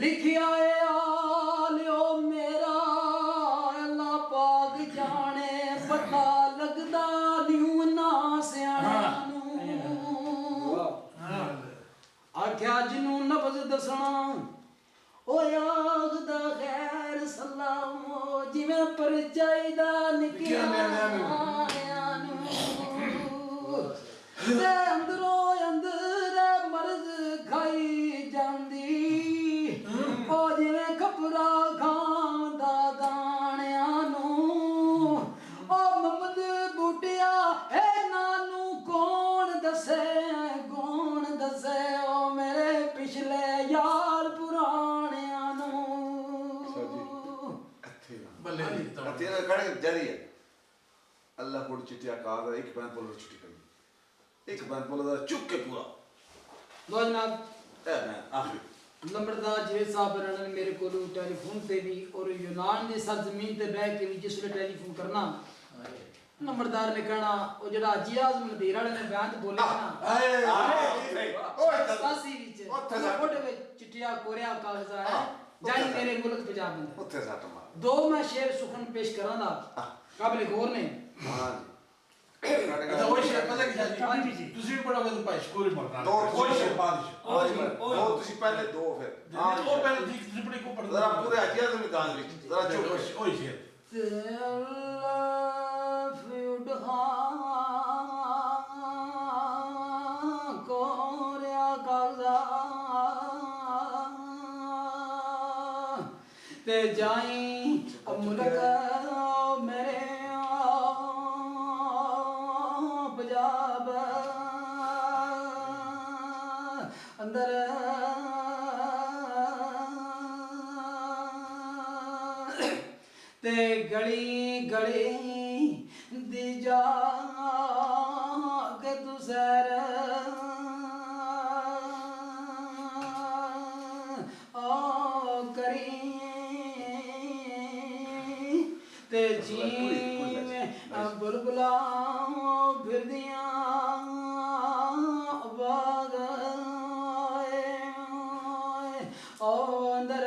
लिखिया लियो मेरा अल्लाह पाक जाने पता लगदा न्यू ना सियाणा आख्या जिनू नब्ज दसना ओ आखदा खैर सलाम जिवें परचाई दा निकिया ते अंदरों अंदर मर्ज खाई जांदी ओ जिवें खपरा खांदा दाणियां नू ओ ममद बूटिया ए नानू कौन दसे ओ मेरे पिछले यार पुराणियां नू तेरा कड़े जारी है अल्लाह कोड चिट्टिया काग एक बैंड पोलो छुट्टी करी एक बैंड पोलो दा चुक के पूरा दो जनाब ए मैं आखिर नंबरदार जवेद साहब ने मेरे को टेलीफोन पे भी और यूनान की सरजमीन पे बैठ के भी जिसले टेलीफोन करना नंबरदार ने कहना वो जेड़ा जियाज मदीरा ने बयान बोले ना ओए सासी विच फोटो में चिट्ठिया कोरिया कागजा है जानी मेरे मुल्क पंजाब में उत्थे सट मार दो मैं शेर सुखन पेश करांदा काबिल गौर ने हां जी अच्छा वो शेर पता कि जी तुसी भी पढ़ोगे तो भाई स्कूल पढ़ना दो शेर बारिश दो तुसी पहले दो फिर हां वो पहले तुसी पढ़े को पढ़ना जरा पूरे अजिया तो निकाल विच जरा चुप ओए शेर कोरिया कागजा ते जाई मुल्क मेरे पंजाब अंदर ते गली गली दी जा के तू सैर करी ते जी में बुलबुला फिरदियां बाग ओ अंदर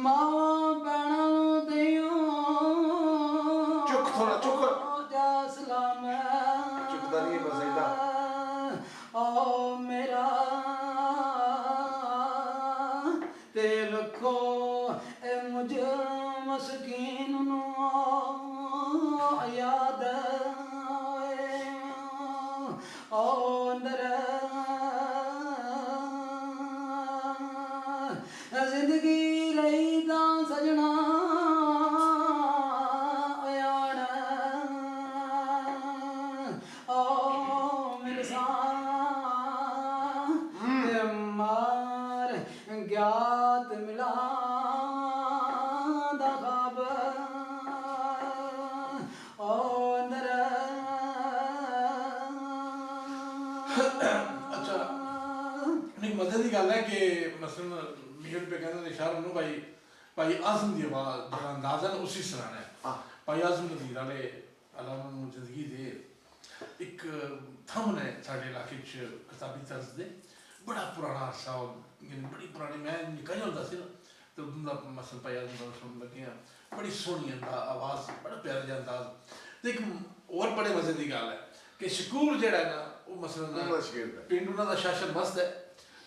माँ बना दियो चुप थोड़ा चुप जा सलाम चुप करिए बस ऐदा ओ मेरा ते रखो ए मुझे मस्कीन नु याद ओ अंदर जिंदगी रही दा सजना ओ मेरे साथ मार ज्ञात मिला दा ख्वाब ओ अंदर अच्छा नहीं मजे दी गल है कि मसलन मीर पे कहना इशारा नु भाई भाई आज़म दी आवाज जो अंदाज़ा है उसी सराहना है भाई आज़म नज़ीर वाले अल्लाह उन्होंने जिंदगी दे एक थम ने साढ़े इलाके च किताबी तर्ज दे बड़ा पुराना अरसा बड़ी पुरानी मैं निक्का जिहा होंदा सी ना तो उंदा मसल भाई आज़म दा सुन लगे बड़ी सोहनी आवाज़ बड़ा प्यारा जिहा अंदाज ते एक और बड़े मजे दी गल है कि शकूर जेड़ा ना वो मसलन पिंड उन्हां दा शासन मस्त है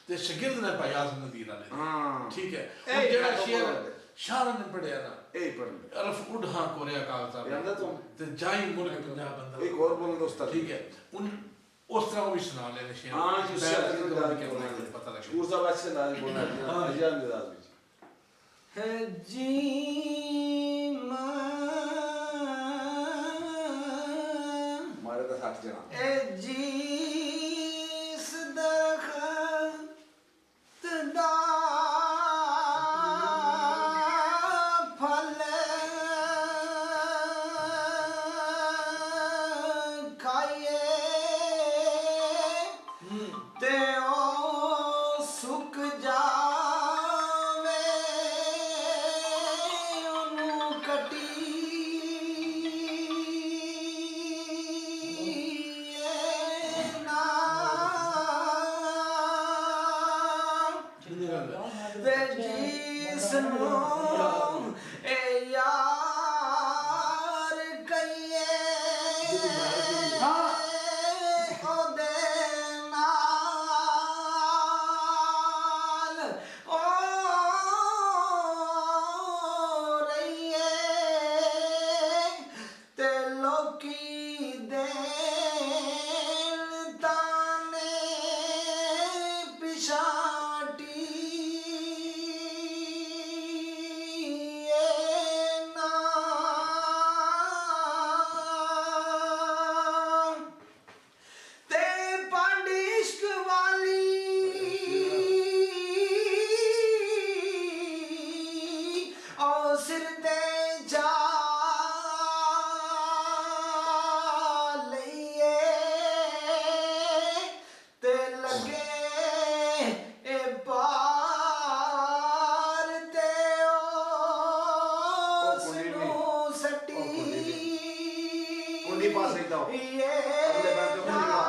ते शागिर्द ने भाई आज़म नज़ीर वाले ठीक है जेड़ा शेर शाह ने पढ़िया ना ए पढ़ अरफ उड़ा कोरिया कागजा याद तो ते जाई मुल्क पंजाब बंदा एक और बोल दोस्त ठीक है उन उस तरह वो भी सुना लेने शेर हां जी पता लगे शूर साहब अच्छे नाज बोलना हां जान अंदाज में है जी मारे का साथ जना ए जी सदखत दा फल खाइए ते ओ सुख जावे ओनू कटी ना जिसनो ए यार कहिए ओदे नाल ओ रहिए ते लोकी देन ताने पिछाटी ते पांडिश्क वाली ओ सिर ते जा लइए ते लगे ए पार ते कुंडी सटी कुंडी पास सकता हो ये अगले बार तो कुंडी पा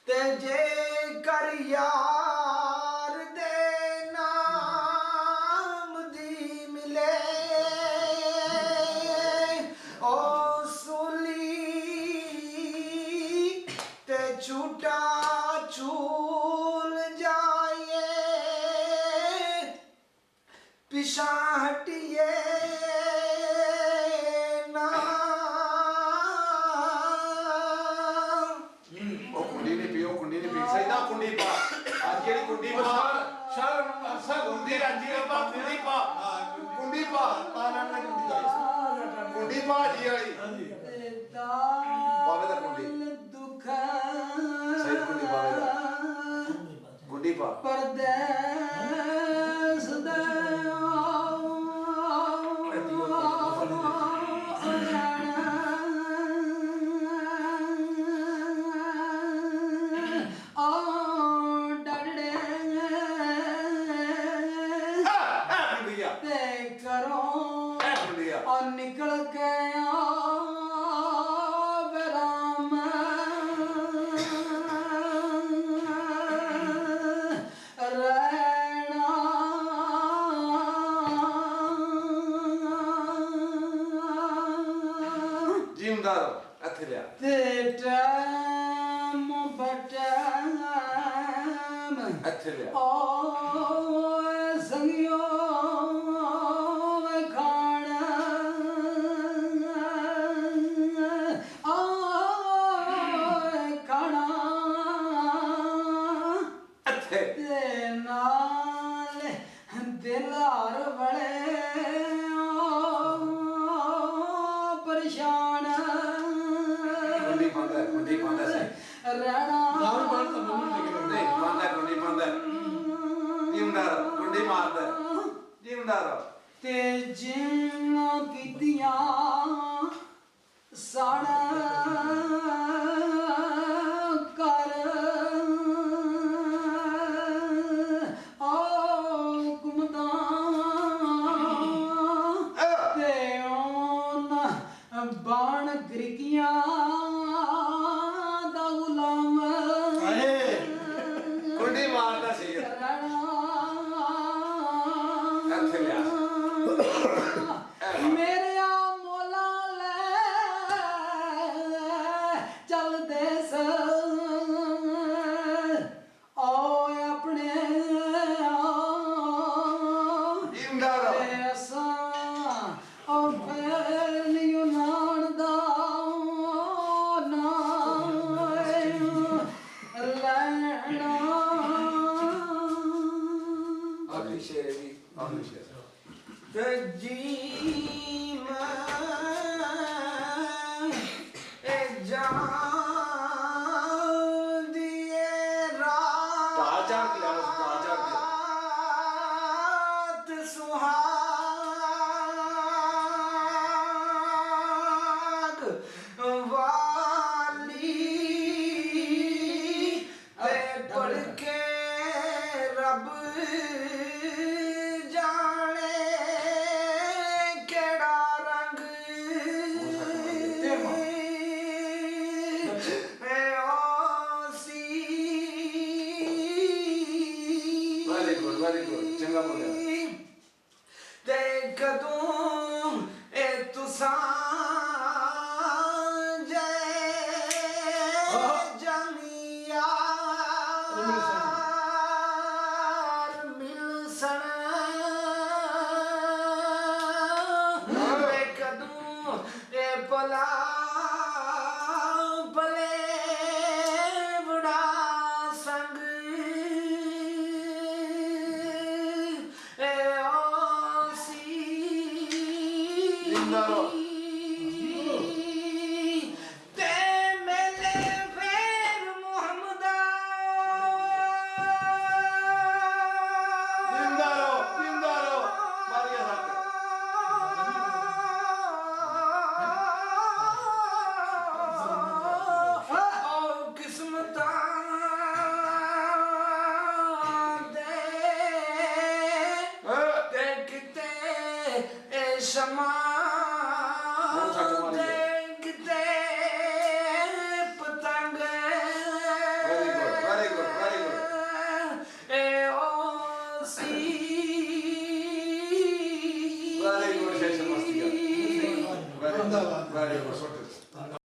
ते जे कर यार दे नाम दी मिले ओ सुली ते छूटा चूल जाए पिछा हटिए ना ओ कुंडी नहीं पी सही ना कुंडी पा आज केड़ी कुंडी पा कुंडी राजी पा कुंडी पा आनंद ने कुंडी पा जी वाली पावे दा कुंडी दुख सही कुंडी पावे दा कुंडी पा परदेस दे कुंडिया ते करो कुंडिया और निकल के राम रहना जिमदार इथे लिया ते टैम बटैम इथे लिया ओ संगियो खाना ओ खाना इथे ते नाल दिलार बड़े परेशान कुंडी पांदा सही रहना नाम बात तो मम्मी लेके नहीं पांदा कुंडी पांदा जिमदार कुंडी मारदा जिमदार ते जिन्ना कीतियां साड़ा कर ओ कुमदा ते ओन बाण ग्रिकियां दा गुलाम कुंडी मारदा सही इथे लिया मेरे मोला ले चल देस ओ अपने जिमदार ऐसा ओ पहलियो नान दा ना लेना अभी शेर भी अभी शेर जी जान दिए ताजा किया ताजा किया रात सुहाग वाली ते पढ़ के रब जाने केड़ा रंग ए ओ सी सांझे जमियार मिलसन कदू ए पला भले बड़ा संग ए ओसी जिंदा रहो। ते मेले फेर मुहम्मदा जिंदा रहो मारिया साथ ओ किस्मता दे देखते ए शमा देखते पतंग Very good, very good, very good. ए ओ सी Very good, Session Mastiga. Very good, very good.